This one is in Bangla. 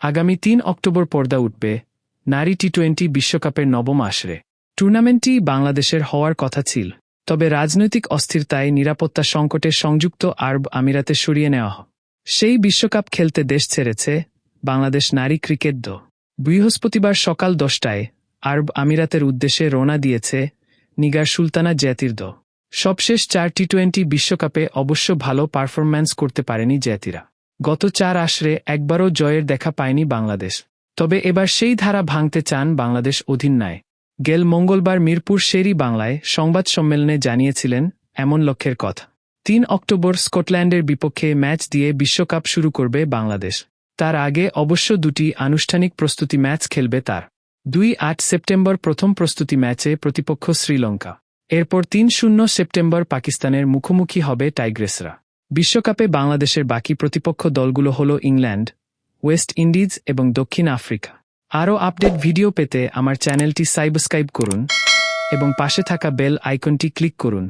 আগামী ৩ অক্টোবর পর্দা উঠবে নারী টি-20 বিশ্বকাপের নবম আসরে। টুর্নামেন্টটি বাংলাদেশের হওয়ার কথা ছিল, তবে রাজনৈতিক অস্থিরতায় নিরাপত্তা সংকটে সংযুক্ত আরব আমিরাতে সরিয়ে নেওয়া হয়। সেই বিশ্বকাপ খেলতে দেশ ছেড়েছে বাংলাদেশ নারী ক্রিকেট দল। বৃহস্পতিবার সকাল ১০টায় আরব আমিরাতের উদ্দেশ্যে রওনা দিয়েছে নিগার সুলতানা জ্যাতির দল। সবশেষ ৪ টি-20 বিশ্বকাপে অবশ্য ভালো পারফরম্যান্স করতে পারেনি জ্যাতিরা। গত ৪ আসরে একবারও জয়ের দেখা পায়নি বাংলাদেশ। তবে এবার সেই ধারা ভাঙতে চান বাংলাদেশ অধিনায়ক। গেল মঙ্গলবার মিরপুর শেরি বাংলায় সংবাদ সম্মেলনে জানিয়েছিলেন এমন লক্ষ্যের কথা। ৩ অক্টোবর স্কটল্যান্ডের বিপক্ষে ম্যাচ দিয়ে বিশ্বকাপ শুরু করবে বাংলাদেশ। তার আগে অবশ্য দুটি আনুষ্ঠানিক প্রস্তুতি ম্যাচ খেলবে তার। ২-৮ সেপ্টেম্বর প্রথম প্রস্তুতি ম্যাচে প্রতিপক্ষ শ্রীলঙ্কা। এরপর ৩-০ সেপ্টেম্বর পাকিস্তানের মুখোমুখি হবে টাইগ্রেসরা। বিশ্বকাপে বাংলাদেশের বাকি প্রতিপক্ষ দলগুলো হল ইংল্যান্ড, ওয়েস্ট ইন্ডিজ এবং দক্ষিণ আফ্রিকা। আরও আপডেট ভিডিও পেতে আমার চ্যানেলটি সাবস্ক্রাইব করুন এবং পাশে থাকা বেল আইকনটি ক্লিক করুন।